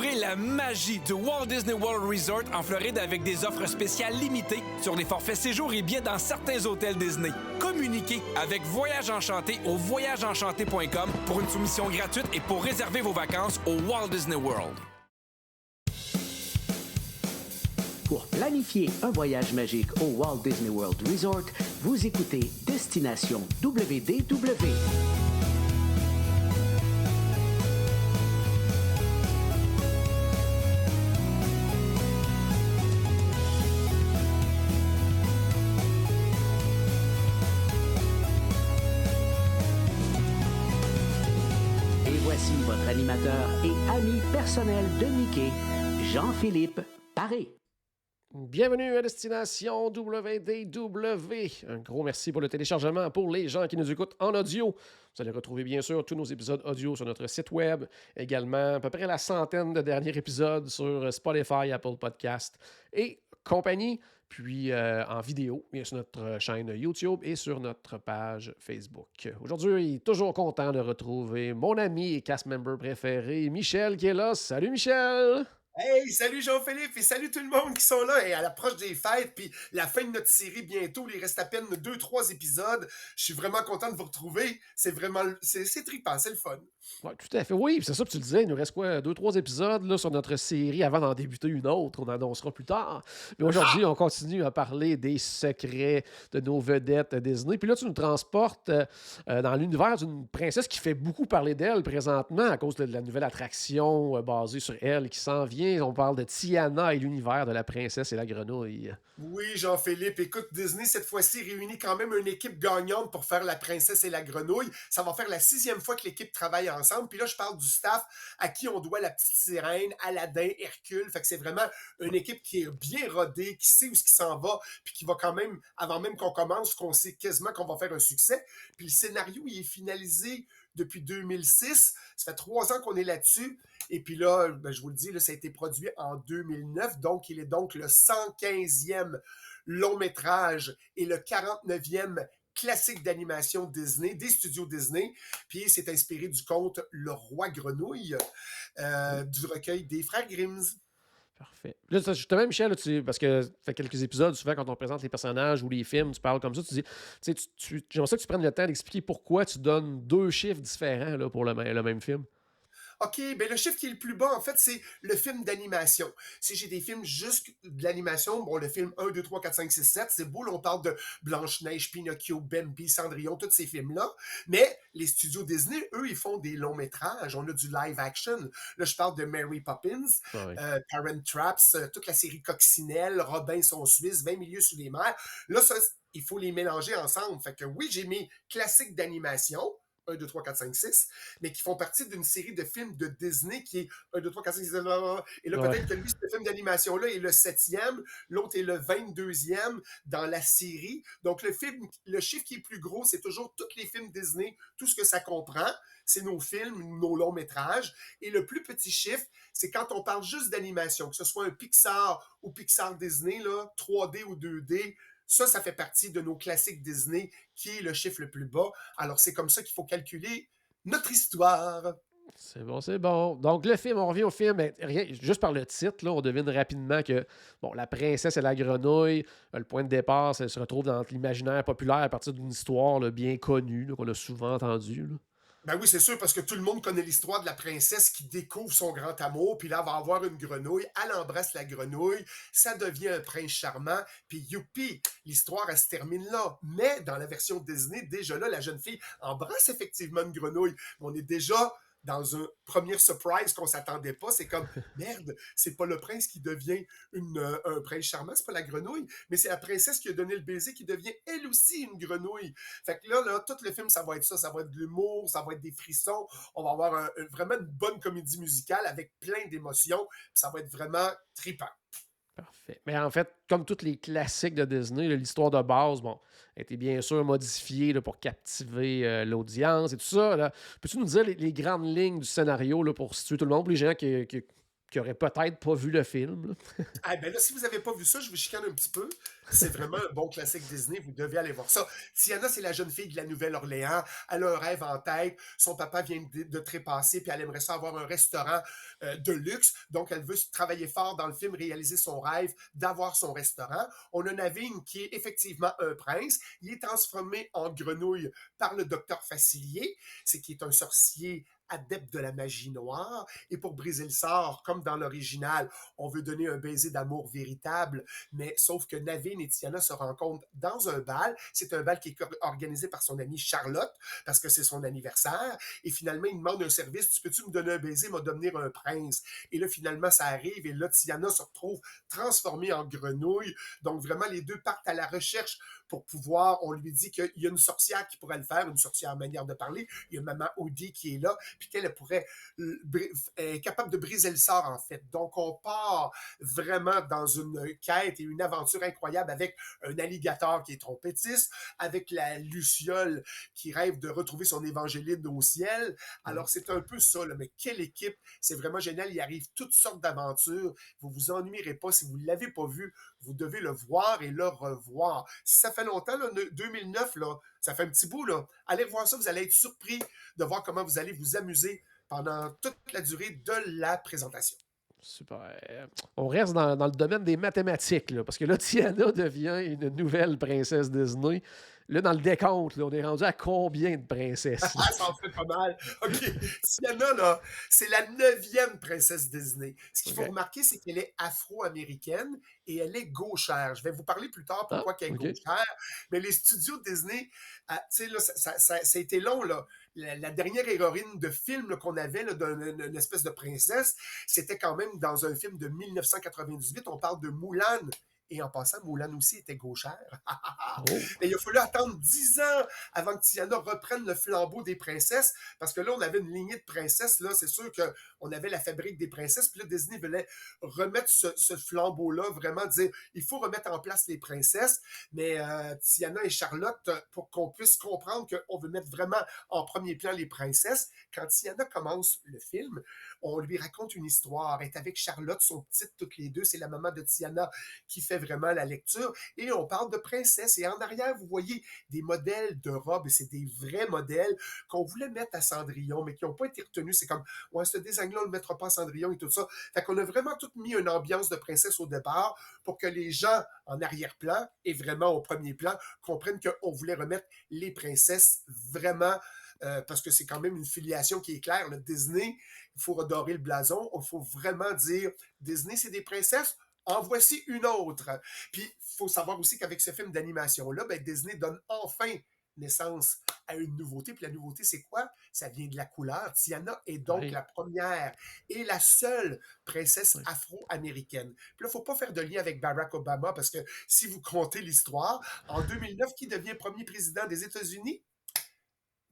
Découvrez la magie du Walt Disney World Resort en Floride avec des offres spéciales limitées sur les forfaits séjours et billets dans certains hôtels Disney. Communiquez avec Voyage Enchanté au voyageenchanté.com pour une soumission gratuite et pour réserver vos vacances au Walt Disney World. Pour planifier un voyage magique au Walt Disney World Resort, vous écoutez Destination WDW. Et voici votre animateur et ami personnel de Mickey, Jean-Philippe Paré. Bienvenue à Destination WDW. Un gros merci pour le téléchargement pour les gens qui nous écoutent en audio. Vous allez retrouver bien sûr tous nos épisodes audio sur notre site web. Également à peu près la centaine de derniers épisodes sur Spotify, Apple Podcast et compagnie. Puis en vidéo, bien sur notre chaîne YouTube et sur notre page Facebook. Aujourd'hui, toujours content de retrouver mon ami et cast member préféré, Michel, qui est là. Salut Michel! Hey, salut Jean-Philippe et salut tout le monde qui sont là et à l'approche des fêtes puis la fin de notre série bientôt, il reste à peine 2-3 épisodes. Je suis vraiment content de vous retrouver. C'est vraiment, c'est trippant, c'est le fun. Oui, tout à fait. Oui, c'est ça que tu le disais. Il nous reste quoi, 2-3 épisodes là, sur notre série avant d'en débuter une autre. On annoncera plus tard. Mais aujourd'hui, on continue à parler des secrets de nos vedettes Disney. Puis là, tu nous transportes dans l'univers d'une princesse qui fait beaucoup parler d'elle présentement à cause de la nouvelle attraction basée sur elle qui s'en vient. On parle de Tiana et l'univers de la princesse et la grenouille. Oui, Jean-Philippe, écoute, Disney, cette fois-ci, réunit quand même une équipe gagnante pour faire La Princesse et la Grenouille. Ça va faire la 6e fois que l'équipe travaille ensemble. Puis là, je parle du staff à qui on doit La Petite Sirène, Aladdin, Hercule. Fait que c'est vraiment une équipe qui est bien rodée, qui sait où ce qui s'en va, puis qui va quand même, avant même qu'on commence, qu'on sait quasiment qu'on va faire un succès. Puis le scénario, il est finalisé depuis 2006. Ça fait 3 ans qu'on est là-dessus. Et puis là, ben, je vous le dis, là, ça a été produit en 2009. Donc, il est donc le 115e long métrage et le 49e classique d'animation Disney, des studios Disney. Puis, c'est inspiré du conte Le Roi Grenouille, du recueil des Frères Grimm. Parfait. Là, justement, Michel, là, parce que ça fait quelques épisodes, souvent, quand on présente les personnages ou les films, tu parles comme ça, tu dis, j'aimerais ça que tu prennes le temps d'expliquer pourquoi tu donnes 2 chiffres différents là, pour le même film. OK, ben le chiffre qui est le plus bas, en fait, c'est le film d'animation. Si j'ai des films juste de l'animation, bon, le film 1, 2, 3, 4, 5, 6, 7, c'est beau, là, on parle de Blanche-Neige, Pinocchio, Bambi, Cendrillon, tous ces films-là. Mais les studios Disney, eux, ils font des longs métrages. On a du live action. Là, je parle de Mary Poppins, Parent Traps, toute la série Coccinelle, Robinson Suisse, 20 milieux sous les mers. Là, ça, il faut les mélanger ensemble. Fait que oui, j'ai mes classiques d'animation, 1, 2, 3, 4, 5, 6, mais qui font partie d'une série de films de Disney qui est 1, 2, 3, 4, 5, 6, et là, peut-être que lui, ce film d'animation-là est le 7e, l'autre est le 22e dans la série. Donc, le chiffre qui est plus gros, c'est toujours tous les films Disney, tout ce que ça comprend, c'est nos films, nos longs métrages. Et le plus petit chiffre, c'est quand on parle juste d'animation, que ce soit un Pixar ou Pixar Disney, là, 3D ou 2D, ça fait partie de nos classiques Disney, qui est le chiffre le plus bas. Alors, c'est comme ça qu'il faut calculer notre histoire. C'est bon, c'est bon. Donc, le film, on revient au film. Mais juste par le titre, là, on devine rapidement que bon, la princesse et la grenouille, le point de départ, ça se retrouve dans l'imaginaire populaire à partir d'une histoire là, bien connue, là, qu'on a souvent entendue. Là. Ben oui, c'est sûr, parce que tout le monde connaît l'histoire de la princesse qui découvre son grand amour, puis là, elle va avoir une grenouille, elle embrasse la grenouille, ça devient un prince charmant, puis youpi, l'histoire, elle se termine là. Mais dans la version Disney, déjà là, la jeune fille embrasse effectivement une grenouille. On est déjà dans un premier surprise qu'on s'attendait pas. C'est comme, merde, c'est pas le prince qui devient un prince charmant, c'est pas la grenouille, mais c'est la princesse qui a donné le baiser qui devient elle aussi une grenouille. Fait que là, tout le film, ça va être ça. Ça va être de l'humour, ça va être des frissons. On va avoir vraiment une bonne comédie musicale avec plein d'émotions. Ça va être vraiment trippant. Parfait. Mais en fait, comme tous les classiques de Disney, là, l'histoire de base, bon, a été bien sûr modifiée là, pour captiver l'audience et tout ça. Là. Peux-tu nous dire les grandes lignes du scénario là, pour situer tout le monde, pour les gens qui qui n'auraient peut-être pas vu le film. Là. Ah ben là, si vous n'avez pas vu ça, je vous chicane un petit peu. C'est vraiment un bon classique Disney, vous devez aller voir ça. Tiana, c'est la jeune fille de la Nouvelle-Orléans. Elle a un rêve en tête. Son papa vient de trépasser, puis elle aimerait ça avoir un restaurant de luxe. Donc, elle veut travailler fort dans le film, réaliser son rêve d'avoir son restaurant. On a Naveen qui est effectivement un prince. Il est transformé en grenouille par le docteur Facilier, c'est qui est un sorcier adepte de la magie noire. Et pour briser le sort, comme dans l'original, on veut donner un baiser d'amour véritable, mais sauf que Naveen et Tiana se rencontrent dans un bal. C'est un bal qui est organisé par son amie Charlotte, parce que c'est son anniversaire. Et finalement, il demande un service. Tu peux-tu me donner un baiser, me devenir un prince? Et là, finalement, ça arrive. Et là, Tiana se retrouve transformée en grenouille. Donc, vraiment, les deux partent à la recherche pour pouvoir, on lui dit qu'il y a une sorcière qui pourrait le faire, une sorcière manière de parler. Il y a maman Odie qui est là, puis qu'elle pourrait est capable de briser le sort, en fait. Donc, on part vraiment dans une quête et une aventure incroyable avec un alligator qui est trompettiste, avec la luciole qui rêve de retrouver son évangéline au ciel. Alors, c'est un peu ça, là. Mais quelle équipe! C'est vraiment génial. Il arrive toutes sortes d'aventures. Vous vous ennuierez pas. Si vous ne l'avez pas vu, vous devez le voir et le revoir. Si ça fait longtemps, là, 2009, là, ça fait un petit bout, là. Allez voir ça, vous allez être surpris de voir comment vous allez vous amuser pendant toute la durée de la présentation. Super. On reste dans le domaine des mathématiques, là, parce que là, Tiana devient une nouvelle princesse Disney. Là, dans le décompte, là, on est rendu à combien de princesses? Ah, ça en fait pas mal. OK. Tiana, là, c'est la 9e princesse Disney. Ce qu'il faut remarquer, c'est qu'elle est afro-américaine et elle est gauchère. Je vais vous parler plus tard pourquoi elle est gauchère. Mais les studios Disney, tu sais, là, ça a été long, là. La dernière héroïne de film qu'on avait d'une espèce de princesse, c'était quand même dans un film de 1998. On parle de Moulin. Et en passant, Moulin aussi était gauchère. Mais il a fallu attendre 10 ans avant que Tiana reprenne le flambeau des princesses, parce que là, on avait une lignée de princesses. Là, c'est sûr qu'on avait la fabrique des princesses, puis là, Disney voulait remettre ce flambeau-là, vraiment dire, il faut remettre en place les princesses, mais Tiana et Charlotte, pour qu'on puisse comprendre qu'on veut mettre vraiment en premier plan les princesses, quand Tiana commence le film, on lui raconte une histoire. Elle est avec Charlotte, sont petites toutes les deux, c'est la maman de Tiana qui fait vraiment la lecture, et on parle de princesse, et en arrière, vous voyez des modèles de robes, et c'est des vrais modèles qu'on voulait mettre à Cendrillon, mais qui n'ont pas été retenus. C'est comme, ouais, ce design-là, on ne le mettra pas à Cendrillon et tout ça. Fait qu'on a vraiment tout mis une ambiance de princesse au départ pour que les gens en arrière-plan et vraiment au premier plan comprennent qu'on voulait remettre les princesses vraiment parce que c'est quand même une filiation qui est claire. Le Disney, il faut redorer le blason. Il faut vraiment dire, Disney, c'est des princesses. En voici une autre. Puis, il faut savoir aussi qu'avec ce film d'animation-là, ben, Disney donne enfin naissance à une nouveauté. Puis la nouveauté, c'est quoi? Ça vient de la couleur. Tiana est donc la première et la seule princesse afro-américaine. Puis là, il ne faut pas faire de lien avec Barack Obama, parce que si vous comptez l'histoire, en 2009, qui devient premier président des États-Unis?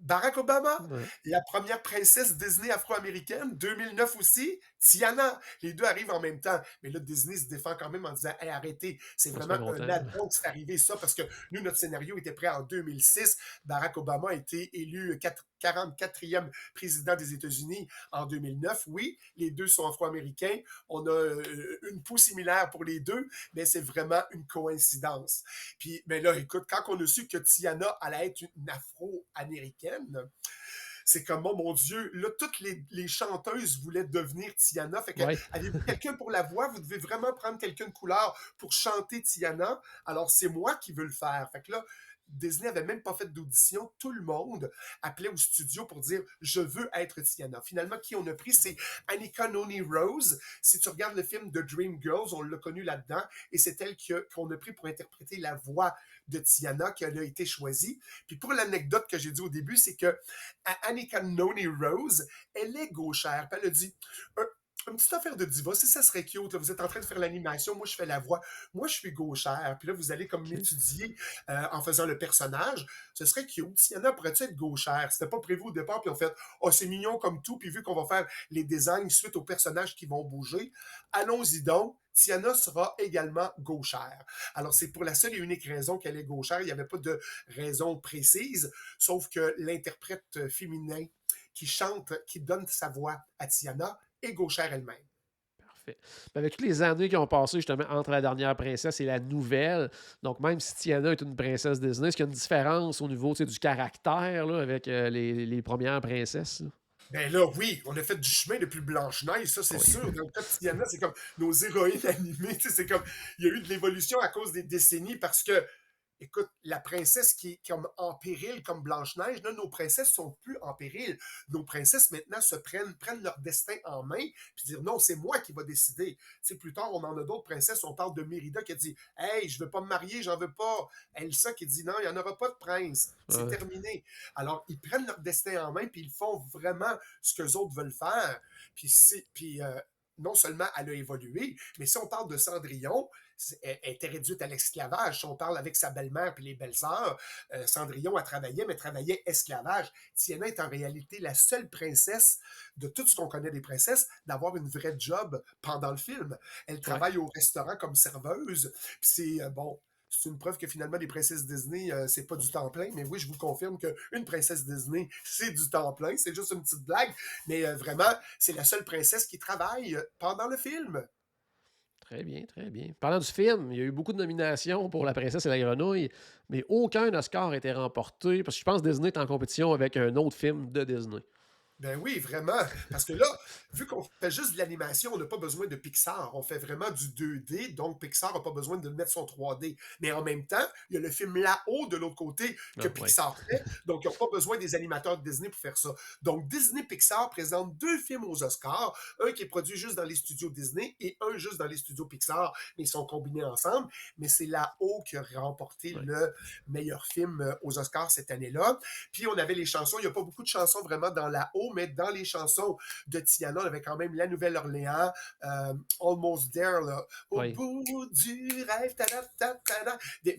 Barack Obama, la première princesse Disney afro-américaine, 2009 aussi, Tiana. Les deux arrivent en même temps. Mais là, Disney se défend quand même en disant hey, arrêtez, c'est vraiment un addon que c'est arrivé ça, parce que nous, notre scénario était prêt en 2006. Barack Obama a été élu 44e président des États-Unis en 2009. Oui, les deux sont afro-américains. On a une peau similaire pour les deux, mais c'est vraiment une coïncidence. Puis, mais là, écoute, quand on a su que Tiana allait être une afro-américaine, c'est comme, oh mon Dieu, là, toutes les chanteuses voulaient devenir Tiana. Fait que, avez-vous quelqu'un pour la voix? Vous devez vraiment prendre quelqu'un de couleur pour chanter Tiana. Alors, c'est moi qui veux le faire. Fait que là, Disney n'avait même pas fait d'audition. Tout le monde appelait au studio pour dire « Je veux être Tiana ». Finalement, qui on a pris, c'est Anika Noni Rose. Si tu regardes le film The Dream Girls, on l'a connue là-dedans, et c'est elle qu'on a pris pour interpréter la voix de Tiana qui a été choisie. Puis pour l'anecdote que j'ai dit au début, c'est que Anika Noni Rose, elle est gauchère. Puis elle a dit une petite affaire de diva, si ça serait cute, là, vous êtes en train de faire l'animation, moi je fais la voix, moi je suis gauchère, puis là vous allez comme m'étudier en faisant le personnage, ce serait cute. Tiana pourrait-tu être gauchère? C'était pas prévu au départ, puis on fait « Oh, c'est mignon comme tout », puis vu qu'on va faire les designs suite aux personnages qui vont bouger, allons-y donc. Tiana sera également gauchère. Alors, c'est pour la seule et unique raison qu'elle est gauchère. Il n'y avait pas de raison précise, sauf que l'interprète féminin qui chante, qui donne sa voix à Tiana, est gauchère elle-même. Parfait. Puis avec toutes les années qui ont passé justement entre la dernière princesse et la nouvelle, donc même si Tiana est une princesse Disney, est-ce qu'il y a une différence au niveau, tu sais, du caractère là, avec les premières princesses, là? Ben là, oui, on a fait du chemin depuis Blanche-Neige, ça c'est Oui. sûr. Dans le cas de Tiana, c'est comme nos héroïnes animées, tu sais, c'est comme, il y a eu de l'évolution à cause des décennies parce que écoute, la princesse qui est comme en péril, comme Blanche-Neige, là, nos princesses sont plus en péril. Nos princesses, maintenant, prennent leur destin en main, puis dire non, c'est moi qui va décider. Tu sais, plus tard, on en a d'autres princesses, on parle de Mérida qui a dit hey, je veux pas me marier, j'en veux pas. Elsa qui dit non, il n'y en aura pas de prince, c'est Ouais. terminé. Alors, ils prennent leur destin en main, puis ils font vraiment ce que les autres veulent faire. Puis non seulement elle a évolué, mais si on parle de Cendrillon, elle était réduite à l'esclavage. Si on parle avec sa belle-mère et les belles-sœurs, Cendrillon a travaillé, mais travaillait esclavage. Tiana est en réalité la seule princesse de tout ce qu'on connaît des princesses d'avoir une vraie job pendant le film. Elle Ouais. travaille au restaurant comme serveuse. Puis bon, c'est une preuve que finalement, les princesses Disney, c'est pas du temps plein. Mais oui, je vous confirme qu'une princesse Disney, c'est du temps plein. C'est juste une petite blague. Mais vraiment, c'est la seule princesse qui travaille pendant le film. Très bien, très bien. Parlant du film, il y a eu beaucoup de nominations pour La Princesse et la Grenouille, mais aucun Oscar n'a été remporté parce que je pense que Disney est en compétition avec un autre film de Disney. Ben oui, vraiment. Parce que là, vu qu'on fait juste de l'animation, on n'a pas besoin de Pixar. On fait vraiment du 2D, donc Pixar n'a pas besoin de mettre son 3D. Mais en même temps, il y a le film là-haut de l'autre côté que Ah, ouais. Pixar fait, donc ils n'ont pas besoin des animateurs de Disney pour faire ça. Donc Disney Pixar présente deux films aux Oscars, un qui est produit juste dans les studios Disney et un juste dans les studios Pixar, mais ils sont combinés ensemble. Mais c'est là-haut qui a remporté Ouais. le meilleur film aux Oscars cette année-là. Puis on avait les chansons, il n'y a pas beaucoup de chansons vraiment dans là-haut, mais dans les chansons de Tiana, on avait quand même La Nouvelle-Orléans, Almost There, là, Au Oui. bout du rêve,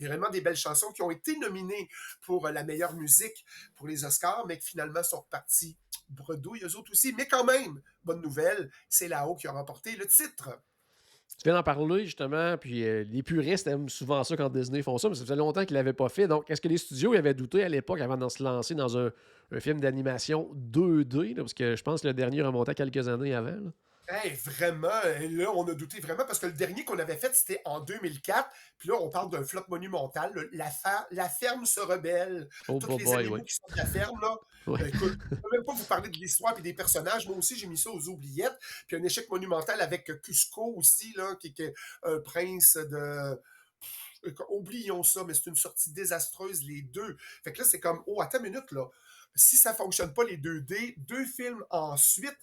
vraiment des belles chansons qui ont été nominées pour la meilleure musique pour les Oscars, mais qui finalement sont repartis bredouilles, eux autres aussi. Mais quand même, bonne nouvelle, c'est là-haut qui a remporté le titre. Tu viens d'en parler justement, puis les puristes aiment souvent ça quand Disney font ça, mais ça faisait longtemps qu'ils ne l'avaient pas fait. Donc, est-ce que les studios y avaient douté à l'époque avant de se lancer dans un film d'animation 2D, là, parce que je pense que le dernier remontait à quelques années avant, là. Hey, vraiment, là, on a douté vraiment parce que le dernier qu'on avait fait, c'était en 2004. Puis là, on parle d'un flop monumental. Là, la ferme se rebelle. Oh Tous les boy, animaux oui. qui sont de la ferme, là. Ouais. Écoute, je peux même pas vous parler de l'histoire et des personnages. Moi aussi, j'ai mis ça aux oubliettes. Puis un échec monumental avec Cusco aussi, là, qui est un prince de. Oublions ça, mais c'est une sortie désastreuse, les deux. Fait que là, c'est comme, oh, attends une minute, là. Si ça fonctionne pas, les 2D, deux films ensuite,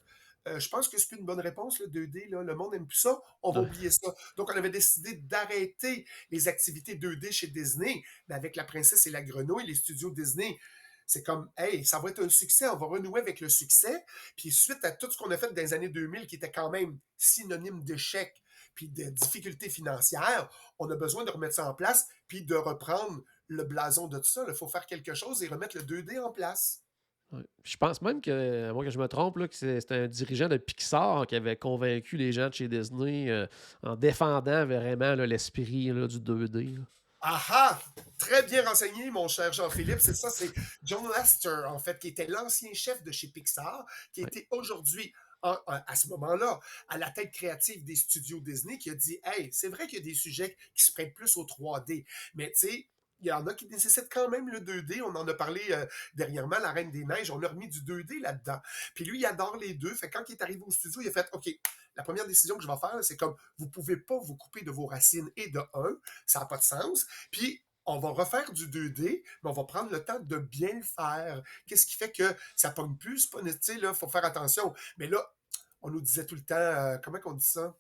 je pense que c'est plus une bonne réponse, le 2D. Là. Le monde n'aime plus ça. On va Ouais. oublier ça. Donc, on avait décidé d'arrêter les activités 2D chez Disney. Mais avec La Princesse et la Grenouille, les studios Disney, c'est comme, hey, ça va être un succès. On va renouer avec le succès. Puis, suite à tout ce qu'on a fait dans les années 2000, qui était quand même synonyme d'échec puis de difficultés financières, on a besoin de remettre ça en place puis de reprendre le blason de tout ça. Il faut faire quelque chose et remettre le 2D en place. Ouais. Je pense même que, à moins que je me trompe, là, que c'était un dirigeant de Pixar qui avait convaincu les gens de chez Disney en défendant vraiment là, l'esprit là, du 2D, là. Ah ah! Très bien renseigné, mon cher Jean-Philippe. C'est ça, c'est John Lasseter, en fait, qui était l'ancien chef de chez Pixar, qui Ouais. était aujourd'hui, à ce moment-là, à la tête créative des studios Disney, qui a dit hey, c'est vrai qu'il y a des sujets qui se prêtent plus au 3D, mais tu sais, il y en a qui nécessitent quand même le 2D. On en a parlé dernièrement, La Reine des Neiges. On a remis du 2D là-dedans. Puis lui, il adore les deux. Fait que quand il est arrivé au studio, il a fait OK, la première décision que je vais faire, c'est comme vous pouvez pas vous couper de vos racines et de un, ça n'a pas de sens. Puis on va refaire du 2D, mais on va prendre le temps de bien le faire. Qu'est-ce qui fait que ça pogne plus? C'est pas, tu sais, là, faut faire attention. Mais là, on nous disait tout le temps, comment on dit ça?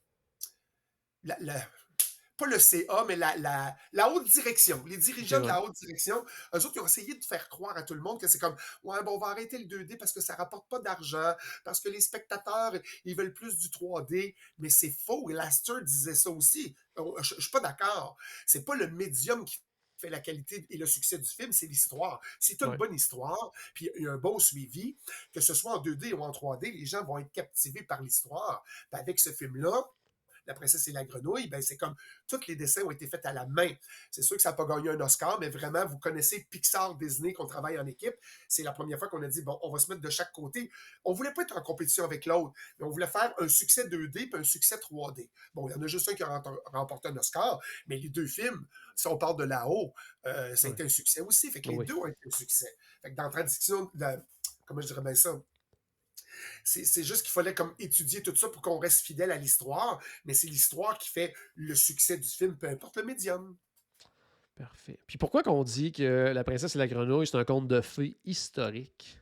La, la, pas le CA, mais la haute direction, les Ok, dirigeants de ouais. la haute direction, eux autres, ils ont essayé de faire croire à tout le monde que c'est comme, ouais, bon, on va arrêter le 2D parce que ça rapporte pas d'argent, parce que les spectateurs, ils veulent plus du 3D, mais c'est faux. Et Laster disait ça aussi. Je suis pas d'accord. C'est pas le médium qui fait la qualité et le succès du film, c'est l'histoire. Si tu as une Ouais. bonne histoire, puis il y a un bon suivi, que ce soit en 2D ou en 3D, les gens vont être captivés par l'histoire. Puis avec ce film-là, La princesse et la grenouille, ben c'est comme tous les dessins ont été faits à la main. C'est sûr que ça n'a pas gagné un Oscar, mais vraiment, vous connaissez Pixar, Disney, qu'on travaille en équipe. C'est la première fois qu'on a dit, bon, on va se mettre de chaque côté. On voulait pas être en compétition avec l'autre, mais on voulait faire un succès 2D puis un succès 3D. Bon, il y en a juste un qui a remporté un Oscar, mais les deux films, si on parle de là-haut, ça a Ouais. été un succès aussi. Fait que les Oui. deux ont été un succès. Fait que dans la tradition, comment je dirais bien ça? C'est juste qu'il fallait comme étudier tout ça pour qu'on reste fidèle à l'histoire, mais c'est l'histoire qui fait le succès du film, peu importe le médium. Parfait. Puis pourquoi qu'on dit que La princesse et la grenouille, c'est un conte de fées historique?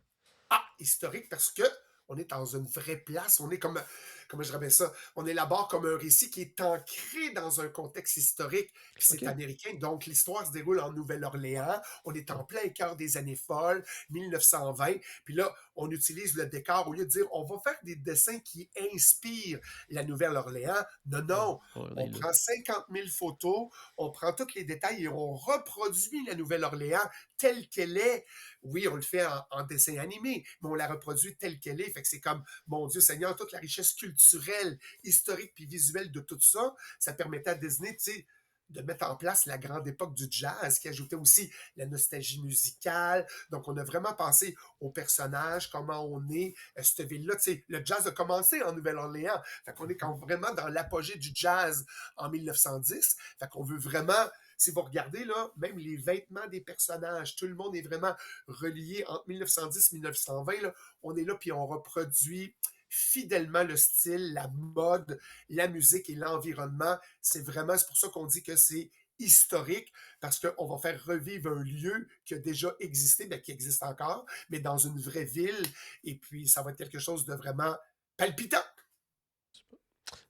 Ah, historique parce que on est dans une vraie place, on est comme, comment je dirais ça, on élabore comme un récit qui est ancré dans un contexte historique, puis c'est OK. américain, donc l'histoire se déroule en Nouvelle-Orléans, on est en plein cœur des années folles, 1920, puis là, on utilise le décor, au lieu de dire, on va faire des dessins qui inspirent la Nouvelle-Orléans, non, non, Ouais, on est on là. prend 50 000 photos, on prend tous les détails et on reproduit la Nouvelle-Orléans telle qu'elle est. Oui, on le fait en dessin animé, mais on la reproduit telle qu'elle est. Fait que c'est comme, mon Dieu Seigneur, toute la richesse culturelle, historique puis visuelle de tout ça, ça permettait à Disney, tu sais, de mettre en place la grande époque du jazz, qui ajoutait aussi la nostalgie musicale. Donc, on a vraiment pensé aux personnages, comment on est, cette ville-là. Tu sais, le jazz a commencé en Nouvelle-Orléans. Fait qu'on est quand vraiment dans l'apogée du jazz en 1910. Fait qu'on veut vraiment, si vous regardez, là, même les vêtements des personnages, tout le monde est vraiment relié entre 1910 et 1920. Là, on est là, puis on reproduit fidèlement le style, la mode, la musique et l'environnement. C'est pour ça qu'on dit que c'est historique, parce qu'on va faire revivre un lieu qui a déjà existé, bien, qui existe encore, mais dans une vraie ville. Et puis, ça va être quelque chose de vraiment palpitant.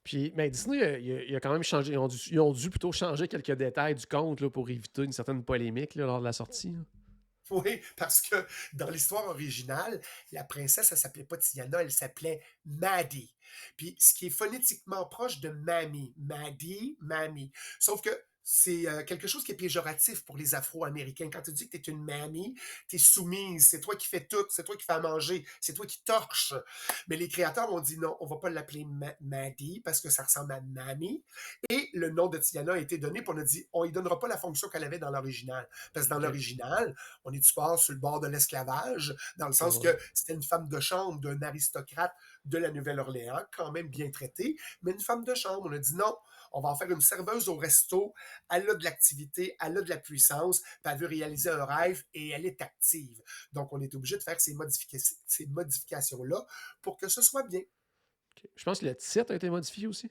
Puis, mais Disney, il a quand même changé. Ils ont dû plutôt changer quelques détails du conte là, pour éviter une certaine polémique là, lors de la sortie, là. Oui, parce que dans l'histoire originale, la princesse, elle s'appelait pas Tiana, elle s'appelait Maddie. Puis ce qui est phonétiquement proche de Mamie, Maddie, Mamie. Sauf que c'est quelque chose qui est péjoratif pour les Afro-Américains. Quand tu dis que tu es une mamie, tu es soumise, c'est toi qui fais tout, c'est toi qui fais à manger, c'est toi qui torche. Mais les créateurs ont dit non, on va pas l'appeler Maddie parce que ça ressemble à Mamie. Et le nom de Tiana a été donné, puis on a dit on lui donnera pas la fonction qu'elle avait dans l'original. Parce que dans OK. l'original, on est du sport sur le bord de l'esclavage, dans le sens Ouais. que c'était une femme de chambre d'un aristocrate de la Nouvelle-Orléans, quand même bien traitée, mais une femme de chambre. On a dit non, on va en faire une serveuse au resto, elle a de l'activité, elle a de la puissance, puis elle veut réaliser un rêve et elle est active. Donc, on est obligé de faire ces modifications-là pour que ce soit bien. OK. Je pense que le titre a été modifié aussi.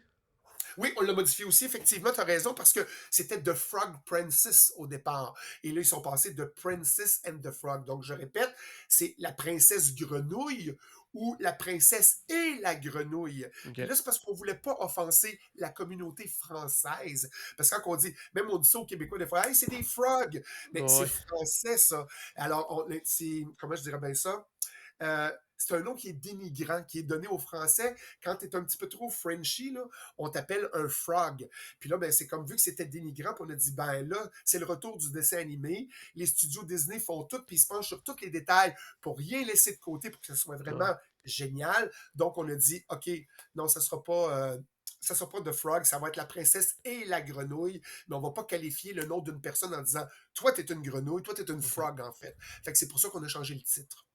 Oui, on l'a modifié aussi, effectivement, tu as raison, parce que c'était The Frog Princess au départ. Et là, ils sont passés de Princess and the Frog. Donc, je répète, c'est la princesse grenouille ou la princesse et la grenouille. Puis OK. là, c'est parce qu'on voulait pas offenser la communauté française. Parce que quand on dit, même on dit ça aux Québécois des fois, hey, c'est des frogs. Mais c'est Ouais. français, ça. Alors, comment je dirais bien ça? C'est un nom qui est dénigrant, qui est donné aux Français. Quand tu es un petit peu trop Frenchy, là, on t'appelle un frog. Puis là, ben, c'est comme vu que c'était dénigrant, puis on a dit, ben là, c'est le retour du dessin animé. Les studios Disney font tout, puis ils se penchent sur tous les détails pour rien laisser de côté pour que ce soit Ouais. vraiment génial. Donc, on a dit, OK, non, ça sera pas The Frog, ça va être la princesse et la grenouille, mais on va pas qualifier le nom d'une personne en disant, toi, t'es une grenouille, toi, t'es une Mhm. frog, en fait. Fait que c'est pour ça qu'on a changé le titre.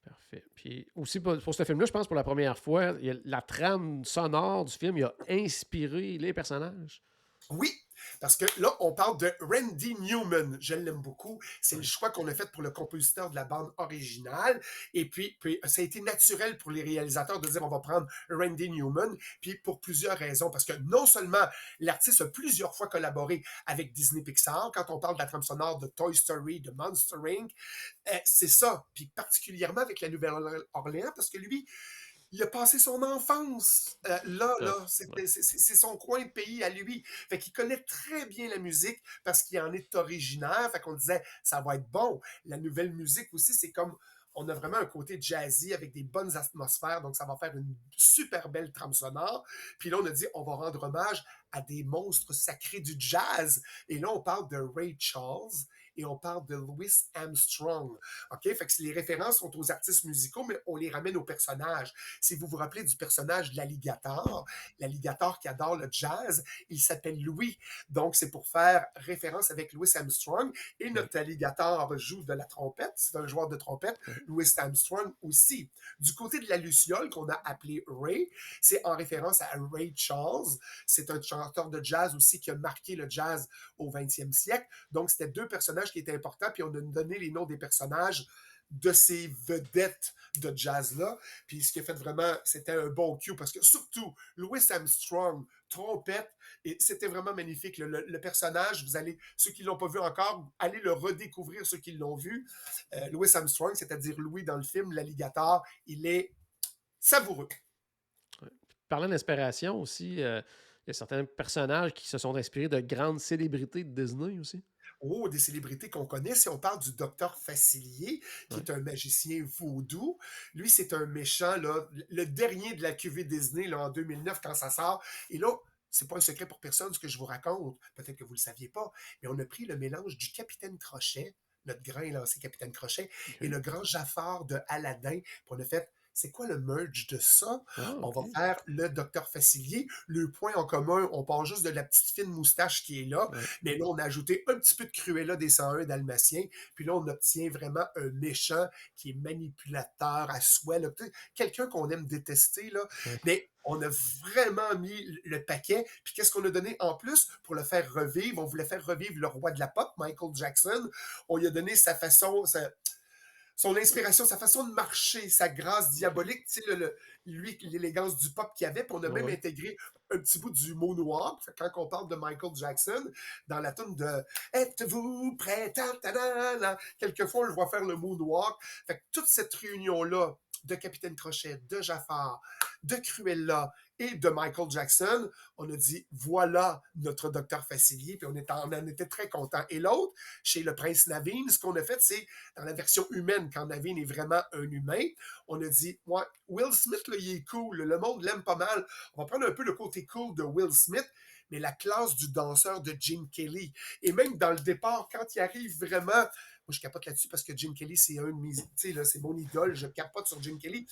Parfait. Puis aussi pour ce film-là, je pense pour la première fois, la trame sonore du film il a inspiré les personnages. Oui, parce que là, on parle de Randy Newman. Je l'aime beaucoup. C'est le Ouais. choix qu'on a fait pour le compositeur de la bande originale. Et puis, ça a été naturel pour les réalisateurs de dire on va prendre Randy Newman. Puis pour plusieurs raisons. Parce que non seulement l'artiste a plusieurs fois collaboré avec Disney Pixar, quand on parle de la trame sonore de Toy Story, de Monster Inc., c'est ça. Puis particulièrement avec la Nouvelle-Orléans, parce que lui, il a passé son enfance Ah, là. ouais. C'est son coin de pays à lui. Fait qu'il connaît très bien la musique parce qu'il en est originaire. Fait qu'on disait, ça va être bon. La nouvelle musique aussi, c'est comme, on a vraiment un côté jazzy avec des bonnes atmosphères. Donc, ça va faire une super belle trame sonore. Puis là, on a dit, on va rendre hommage à des monstres sacrés du jazz. Et là, on parle de Ray Charles et on parle de Louis Armstrong. OK? Fait que les références sont aux artistes musicaux, mais on les ramène aux personnages. Si vous vous rappelez du personnage de l'alligator qui adore le jazz, il s'appelle Louis. Donc, c'est pour faire référence avec Louis Armstrong. Et notre alligator joue de la trompette. C'est un joueur de trompette. Louis Armstrong aussi. Du côté de la luciole, qu'on a appelé Ray, c'est en référence à Ray Charles. C'est un chanteur de jazz aussi qui a marqué le jazz au 20e siècle. Donc, c'était deux personnages qui étaient importants, puis on a donné les noms des personnages de ces vedettes de jazz-là. Puis ce qui a fait vraiment, c'était un bon cue, parce que surtout, Louis Armstrong, trompette, et c'était vraiment magnifique. Le personnage, vous allez, ceux qui ne l'ont pas vu encore, allez le redécouvrir, ceux qui l'ont vu. Louis Armstrong, c'est-à-dire Louis dans le film, l'alligator, il est savoureux. Parlant d'inspiration aussi, il y a certains personnages qui se sont inspirés de grandes célébrités de Disney aussi. Oh, des célébrités qu'on connaît. Si on parle du docteur Facilier, qui est un magicien vaudou, lui, c'est un méchant, là, le dernier de la cuvée Disney là, en 2009 quand ça sort. Et là, c'est pas un secret pour personne ce que je vous raconte. Peut-être que vous le saviez pas, mais on a pris le mélange du Capitaine Crochet, notre grand élancé Capitaine Crochet, et le grand Jafar de Aladdin. Puis on a fait c'est quoi le merge de ça? On va faire le docteur Facilier. Le point en commun, on part juste de la petite fine moustache qui est là, mais là, on a ajouté un petit peu de Cruella des 101 Dalmatiens, puis là, on obtient vraiment un méchant qui est manipulateur à souhait, là. Quelqu'un qu'on aime détester, là, mais on a vraiment mis le paquet. Puis qu'est-ce qu'on a donné en plus pour le faire revivre? On voulait faire revivre le roi de la pop, Michael Jackson. On lui a donné sa façon... son inspiration, sa façon de marcher, sa grâce diabolique, tu sais, lui, l'élégance du pop qu'il avait, puis on a même intégré un petit bout du moonwalk. Quand on parle de Michael Jackson, dans la tune de « Êtes-vous prêt? » Quelquefois, on le voit faire le moonwalk. Fait que toute cette réunion-là de Capitaine Crochet, de Jafar, de Cruella et de Michael Jackson, on a dit voilà notre docteur Facilier, puis on en était très contents. Et l'autre, chez le prince Naveen, ce qu'on a fait, c'est dans la version humaine, quand Naveen est vraiment un humain, on a dit ouais, Will Smith, là, il est cool, le monde l'aime pas mal. On va prendre un peu le côté cool de Will Smith, mais la classe du danseur de Gene Kelly. Et même dans le départ, quand il arrive vraiment... Moi, je capote là-dessus parce que Gene Kelly, c'est un de mes... Tu sais, là, c'est mon idole. Je capote sur Gene Kelly.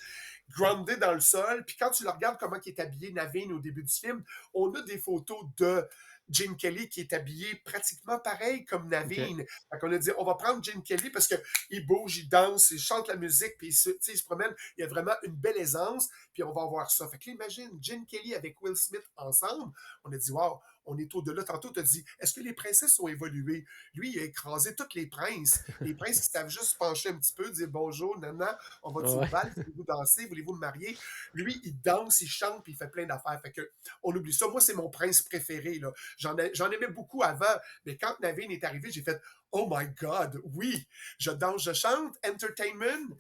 Groundé dans le sol. Puis quand tu le regardes, comment il est habillé, Naveen, au début du film, on a des photos de Gene Kelly qui est habillé pratiquement pareil comme Naveen. Fait qu'on a dit, on va prendre Gene Kelly parce qu'il bouge, il danse, il chante la musique, puis il se promène. Il y a vraiment une belle aisance, puis on va voir ça. Fait que là, imagine, Gene Kelly avec Will Smith ensemble. On a dit, wow, on est au-delà. Tantôt, tu as dit, est-ce que les princesses ont évolué? Lui, il a écrasé tous les princes. Les princes qui savent juste se pencher un petit peu, dire bonjour, nana, on va-tu au bal? Voulez-vous danser? Voulez-vous me marier? Lui, il danse, il chante, puis il fait plein d'affaires. Fait que, on oublie ça. Moi, c'est mon prince préféré, là. J'en aimais beaucoup avant, mais quand Naveen est arrivé, j'ai fait « Oh my God, oui! Je danse, je chante, entertainment,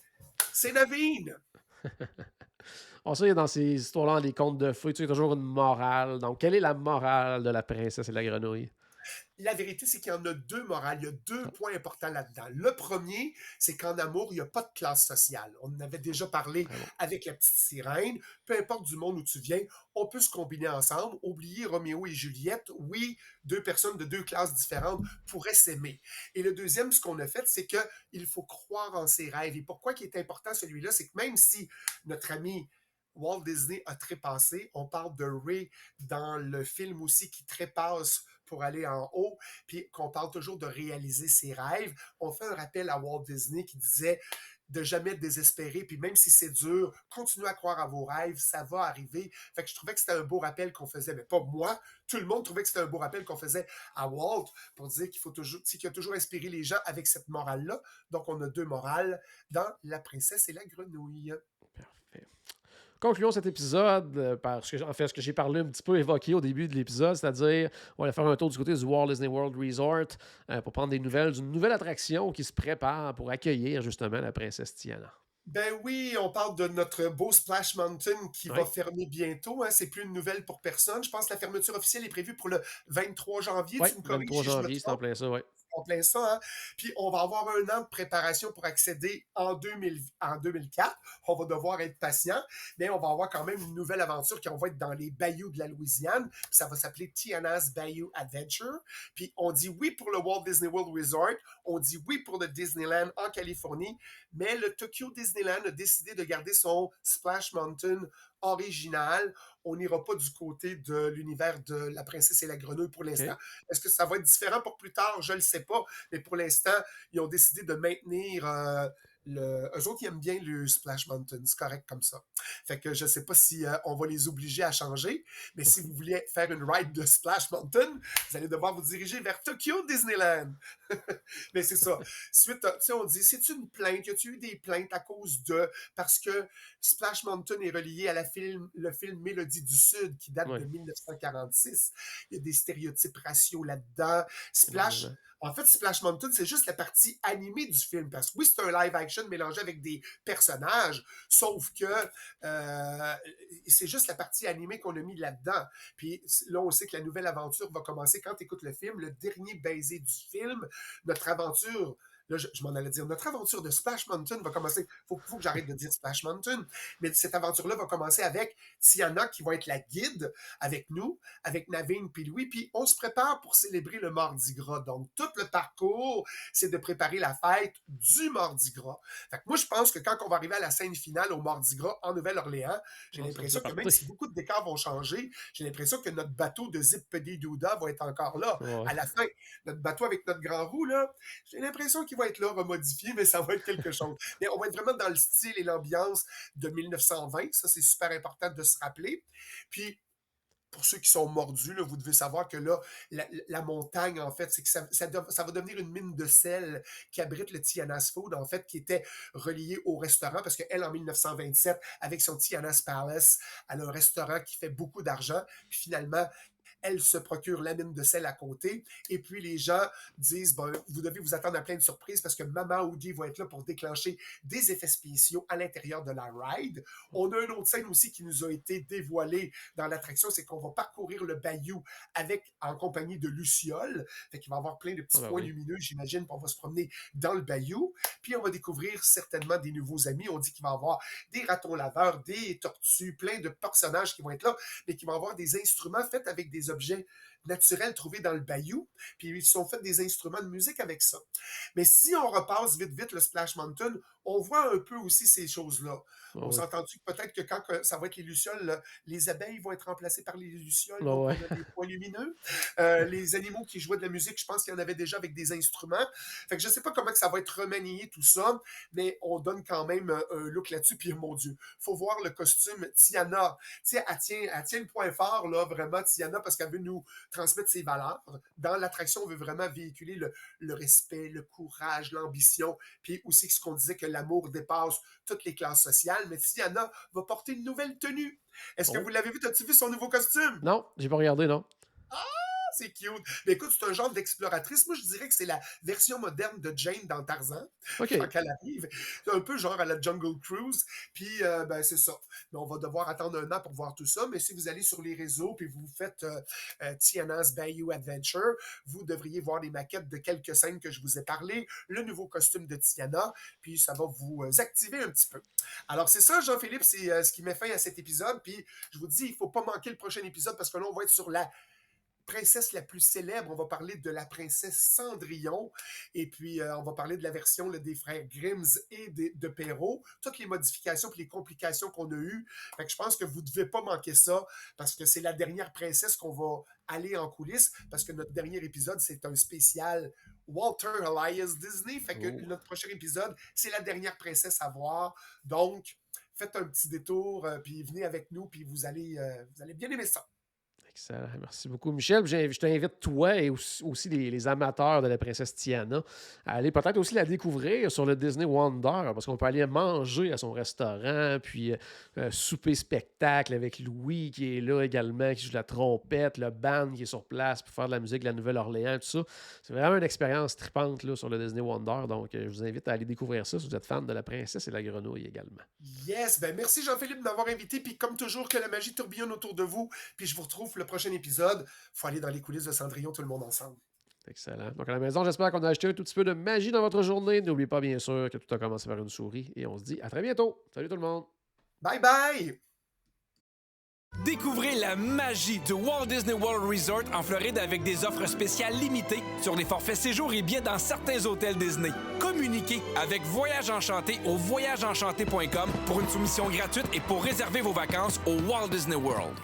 c'est Naveen! » On sait, dans ces histoires-là, les contes de fées, tu sais, il y a toujours une morale. Donc, quelle est la morale de la princesse et de la grenouille? La vérité, c'est qu'il y en a deux morales. Il y a deux points importants là-dedans. Le premier, c'est qu'en amour, il n'y a pas de classe sociale. On en avait déjà parlé avec la petite sirène. Peu importe du monde où tu viens, on peut se combiner ensemble. Oubliez Roméo et Juliette. Oui, deux personnes de deux classes différentes pourraient s'aimer. Et le deuxième, ce qu'on a fait, c'est qu'il faut croire en ses rêves. Et pourquoi il est important celui-là, c'est que même si notre ami Walt Disney a trépassé, on parle de Ray dans le film aussi qui trépasse pour aller en haut, puis qu'on parle toujours de réaliser ses rêves. On fait un rappel à Walt Disney qui disait de jamais désespérer, puis même si c'est dur, continuez à croire à vos rêves, ça va arriver. Fait que je trouvais que c'était un beau rappel qu'on faisait, mais pas moi, tout le monde trouvait que c'était un beau rappel qu'on faisait à Walt pour dire qu'il faut toujours, qu'il a toujours inspiré les gens avec cette morale-là. Donc on a deux morales dans La princesse et la grenouille. Parfait. Concluons cet épisode par ce que j'ai parlé un petit peu, évoqué au début de l'épisode, c'est-à-dire on va faire un tour du côté du Walt Disney World Resort pour prendre des nouvelles d'une nouvelle attraction qui se prépare pour accueillir justement la princesse Tiana. Ben oui, on parle de notre beau Splash Mountain qui va fermer bientôt. Hein. C'est plus une nouvelle pour personne. Je pense que la fermeture officielle est prévue pour le 23 janvier. Oui, Tu me corriges 23 si je me janvier, c'est en trompe. plein ça, oui. En plein ça, hein? Puis on va avoir 1 an de préparation pour accéder en 2004. On va devoir être patient, mais on va avoir quand même une nouvelle aventure qui on va être dans les bayous de la Louisiane. Puis ça va s'appeler Tiana's Bayou Adventure. Puis on dit oui pour le Walt Disney World Resort, on dit oui pour le Disneyland en Californie, mais le Tokyo Disneyland a décidé de garder son Splash Mountain original. On n'ira pas du côté de l'univers de La Princesse et la Grenouille pour l'instant. OK. Est-ce que ça va être différent pour plus tard? Je ne le sais pas. Mais pour l'instant, ils ont décidé de maintenir eux autres, ils aiment bien le Splash Mountain. C'est correct comme ça. Fait que je ne sais pas si on va les obliger à changer. Mais si vous voulez faire une ride de Splash Mountain, vous allez devoir vous diriger vers Tokyo Disneyland. Mais c'est ça. Suite, tu sais, on dit, c'est une plainte? Y a-t-il eu des plaintes à cause de... Parce que Splash Mountain est relié à le film Mélodie du Sud qui date Ouais. de 1946. Il y a des stéréotypes raciaux là-dedans. Énormément. En fait, Splash Mountain, c'est juste la partie animée du film. Parce que oui, c'est un live action mélangé avec des personnages, sauf que c'est juste la partie animée qu'on a mis là-dedans. Puis là, on sait que la nouvelle aventure va commencer quand tu écoutes le film. Le dernier baiser du film, notre aventure... Là, je m'en allais dire, notre aventure de Splash Mountain va commencer. Faut que j'arrête de dire Splash Mountain. Mais cette aventure-là va commencer avec Tiana qui va être la guide avec nous, avec Naveen puis Louis. Puis on se prépare pour célébrer le Mardi Gras. Donc, tout le parcours, c'est de préparer la fête du Mardi Gras. Fait que moi, je pense que quand on va arriver à la scène finale au Mardi Gras en Nouvelle-Orléans, j'ai l'impression que même si beaucoup de décors vont changer, j'ai l'impression que notre bateau de Zip Pedi Douda va être encore là. Ouais. À la fin, notre bateau avec notre grand roue, là, j'ai l'impression qu'il va être là, remodifié, mais ça va être quelque chose. Mais on va être vraiment dans le style et l'ambiance de 1920. Ça, c'est super important de se rappeler. Puis, pour ceux qui sont mordus, là, vous devez savoir que là, la montagne, en fait, c'est que ça va devenir une mine de sel qui abrite le Tiana's Food, en fait, qui était relié au restaurant, parce qu'elle, en 1927, avec son Tiana's Palace, elle a un restaurant qui fait beaucoup d'argent, puis finalement, elle se procure la mine de sel à côté. Et puis, les gens disent, bon, vous devez vous attendre à plein de surprises parce que Mama Oodie va être là pour déclencher des effets spéciaux à l'intérieur de la ride. On a une autre scène aussi qui nous a été dévoilée dans l'attraction, c'est qu'on va parcourir le bayou en compagnie de Luciole. Fait qu'il va y avoir plein de petits points lumineux, j'imagine, puis on va se promener dans le bayou. Puis on va découvrir certainement des nouveaux amis. On dit qu'il va y avoir des ratons laveurs, des tortues, plein de personnages qui vont être là, mais qui vont avoir des instruments faits avec des objets naturels trouvés dans le bayou, puis ils se sont fait des instruments de musique avec ça. Mais si on repasse vite le Splash Mountain, on voit un peu aussi ces choses-là. On s'est entendu que peut-être que quand ça va être les lucioles, les abeilles vont être remplacées par les lucioles, donc on a des points lumineux. Les animaux qui jouaient de la musique, je pense qu'il y en avait déjà avec des instruments. Fait que je ne sais pas comment que ça va être remanié tout ça, mais on donne quand même un look là-dessus, puis mon Dieu, faut voir le costume Tiana. Tu sais, elle tient le point fort, là, vraiment, Tiana, parce qu'elle veut nous transmettre ses valeurs. Dans l'attraction, on veut vraiment véhiculer le respect, le courage, l'ambition, puis aussi ce qu'on disait que l'amour dépasse toutes les classes sociales, mais Tiana va porter une nouvelle tenue. Est-ce que vous l'avez vu? As-tu vu son nouveau costume? Non, j'ai pas regardé, non. C'est cute. Mais écoute, c'est un genre d'exploratrice. Moi, je dirais que c'est la version moderne de Jane dans Tarzan, quand elle arrive. C'est un peu genre à la Jungle Cruise. Puis, ben, c'est ça. Mais on va devoir attendre 1 an pour voir tout ça. Mais si vous allez sur les réseaux puis vous faites Tiana's Bayou Adventure, vous devriez voir les maquettes de quelques scènes que je vous ai parlé, le nouveau costume de Tiana, puis ça va vous activer un petit peu. Alors, c'est ça, Jean-Philippe, c'est ce qui met fin à cet épisode. Puis, je vous dis, il ne faut pas manquer le prochain épisode parce que là, on va être sur la princesse la plus célèbre. On va parler de la princesse Cendrillon et puis on va parler de la version des frères Grimm et de Perrault, toutes les modifications et les complications qu'on a eues. Fait que je pense que vous ne devez pas manquer ça parce que c'est la dernière princesse qu'on va aller en coulisses parce que notre dernier épisode, c'est un spécial Walter Elias Disney. Fait que notre prochain épisode, c'est la dernière princesse à voir. Donc, faites un petit détour puis venez avec nous puis vous allez bien aimer ça. Excellent. Merci beaucoup, Michel. Je t'invite, toi et aussi les amateurs de la princesse Tiana, à aller peut-être aussi la découvrir sur le Disney Wonder, parce qu'on peut aller manger à son restaurant, puis souper spectacle avec Louis qui est là également, qui joue de la trompette, le band qui est sur place pour faire de la musique de la Nouvelle-Orléans, tout ça. C'est vraiment une expérience tripante là, sur le Disney Wonder. Donc, je vous invite à aller découvrir ça si vous êtes fan de la princesse et la grenouille également. Yes! Ben merci Jean-Philippe de m'avoir invité. Puis comme toujours, que la magie tourbillonne autour de vous. Puis je vous retrouve pour le prochain épisode. Faut aller dans les coulisses de Cendrillon, tout le monde ensemble. Excellent. Donc, à la maison, j'espère qu'on a acheté un tout petit peu de magie dans votre journée. N'oubliez pas, bien sûr, que tout a commencé par une souris. Et on se dit à très bientôt. Salut tout le monde. Bye bye! Découvrez la magie du Walt Disney World Resort en Floride avec des offres spéciales limitées sur les forfaits séjours et billets dans certains hôtels Disney. Communiquez avec Voyage Enchanté au voyageenchanté.com pour une soumission gratuite et pour réserver vos vacances au Walt Disney World.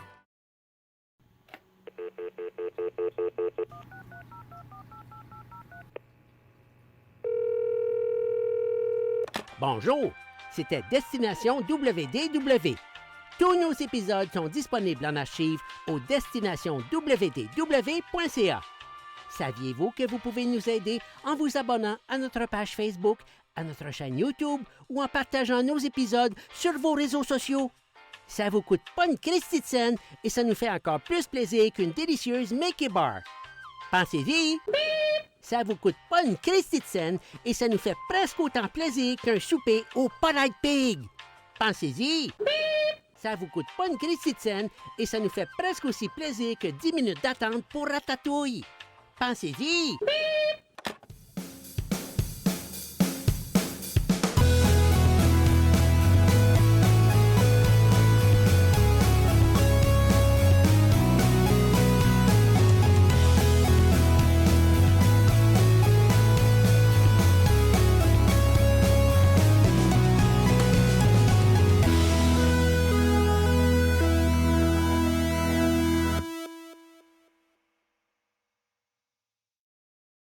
Bonjour, c'était Destination WDW. Tous nos épisodes sont disponibles en archive au destinationwdw.ca. Saviez-vous que vous pouvez nous aider en vous abonnant à notre page Facebook, à notre chaîne YouTube ou en partageant nos épisodes sur vos réseaux sociaux? Ça vous coûte pas une christie de scène et ça nous fait encore plus plaisir qu'une délicieuse Mickey Bar. Pensez-y! Ça vous coûte pas une christie de scène et ça nous fait presque autant plaisir qu'un souper au Polite Pig. Pensez-y! Ça vous coûte pas une christie de scène et ça nous fait presque aussi plaisir que 10 minutes d'attente pour Ratatouille. Pensez-y!